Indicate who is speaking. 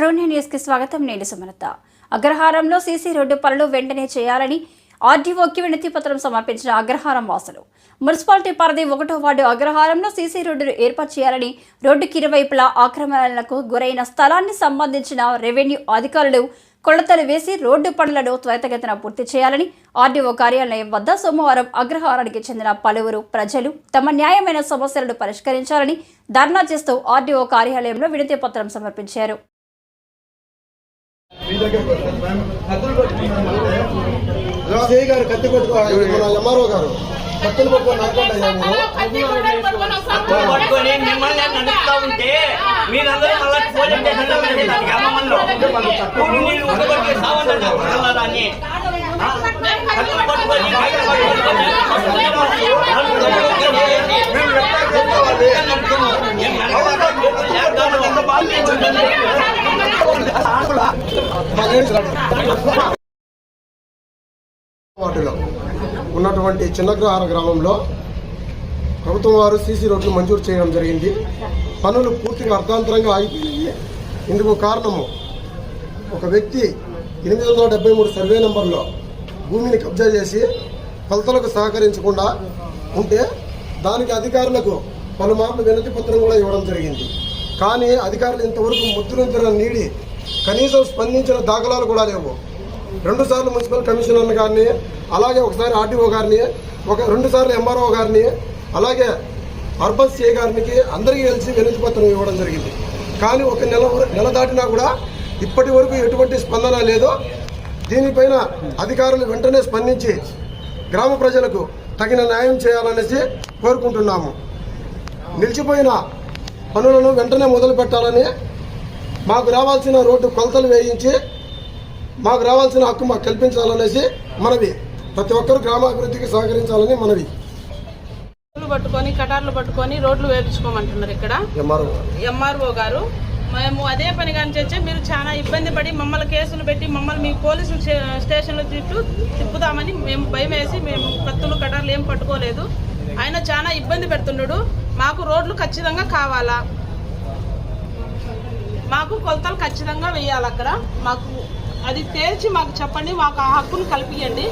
Speaker 1: ట్రోనీ news కి స్వాగతం. నేను సుమలత. అగ్రహారంలో సీసీ రోడ్డు పనులు వెంటనే చేయాలని ఆర్డీఓకి వినతి పత్రం సమర్పించిన అగ్రహారం వాసులు మున్సిపాలిటీ పరిధి 1వ వార్డు అగ్రహారంలో సీసీ రోడ్డును ఏర్పాటు చేయాలని రోడ్డుకి ఇరువైపులా ఆక్రమణలకు గురైన స్థలాన్ని సంబంధించిన రెవెన్యూ అధికారులు కొలతలు వేసి రోడ్డు పనులను త్వరితగతిన పూర్తి చేయాలని ఆర్డీఓ కార్యాలయం వద్ద సోమవారం అగ్రహారానికి చెందిన పలువురు ప్రజలు తమ న్యాయమైన సమస్యలను పరిష్కరించాలని ధర్నా చేస్తూ ఆర్డీఓ కార్యాలయంలో వినతి పత్రం సమర్పించారు.
Speaker 2: కత్తి ఎంఆర్ఓ గారు కత్తులు
Speaker 3: పట్టుకొని మిమ్మల్ని నడుపుతా ఉంటే మీరందరూ మళ్ళీ పోలీస్ స్టేషన్ గ్రామంలో సావంటాన్ని కత్తులు పట్టుకొని
Speaker 2: వాటిలో ఉన్నటువంటి చిన్నగ్రహార గ్రామంలో ప్రభుత్వం వారు సీసీ రోడ్లు మంజూరు చేయడం జరిగింది. పనులు పూర్తిగా అర్థాంతరంగా ఆగిపోయినాయి. ఇందుకు కారణము ఒక వ్యక్తి 873 సర్వే నంబర్లో భూమిని కబ్జా చేసి కొలతలకు సహకరించకుండా ఉంటే దానికి అధికారులకు పలుమార్లు వినతి పత్రం కూడా ఇవ్వడం జరిగింది. కానీ అధికారులు ఇంతవరకు ముద్దునిద్ర నీడి కనీసం స్పందించిన దాఖలాలు కూడా లేవు. 2 సార్లు మున్సిపల్ కమిషనర్ గారిని, అలాగే ఒకసారి ఆర్డీఓ గారిని, 2 సార్లు ఎంఆర్ఓ గారిని, అలాగే అర్బన్ సిఐ గారికి అందరికీ కలిసి వినతి పత్రం ఇవ్వడం జరిగింది. కానీ ఒక నెల దాటినా కూడా ఇప్పటి వరకు ఎటువంటి స్పందన లేదు. దీనిపైన అధికారులు వెంటనే స్పందించి గ్రామ ప్రజలకు తగిన న్యాయం చేయాలనేసి కోరుకుంటున్నాము. నిలిచిపోయిన పనులను వెంటనే మొదలు పెట్టాలని, మాకు రావాల్సిన రోడ్డు కొలతలు వేయించి మాకు రావాల్సిన హక్కు మాకు కల్పించాలనేసి మనవి. ప్రతి ఒక్కరు గ్రామాభివృద్ధికి సహకరించాలని మనవి.
Speaker 4: పట్టుకొని కటార్లు పట్టుకొని రోడ్లు వేయించుకోమంటున్నారు. ఇక్కడ ఎంఆర్ఓ గారు మేము అదే పని కానీ చేస్తే మీరు చాలా ఇబ్బంది పడి మమ్మల్ని కేసులు పెట్టి మమ్మల్ని మీ పోలీసు స్టేషన్ల చుట్టూ తిప్పుదామని మేము భయం వేసి మేము కత్తులు కటార్లు ఏం పట్టుకోలేదు. ఆయన చాలా ఇబ్బంది పెడుతున్నాడు. మాకు రోడ్లు ఖచ్చితంగా కావాలా, మాకు కొలతలు ఖచ్చితంగా వేయాలి. అక్కడ మాకు అది తేల్చి మాకు చెప్పండి, మాకు ఆ హక్కును కల్పించండి.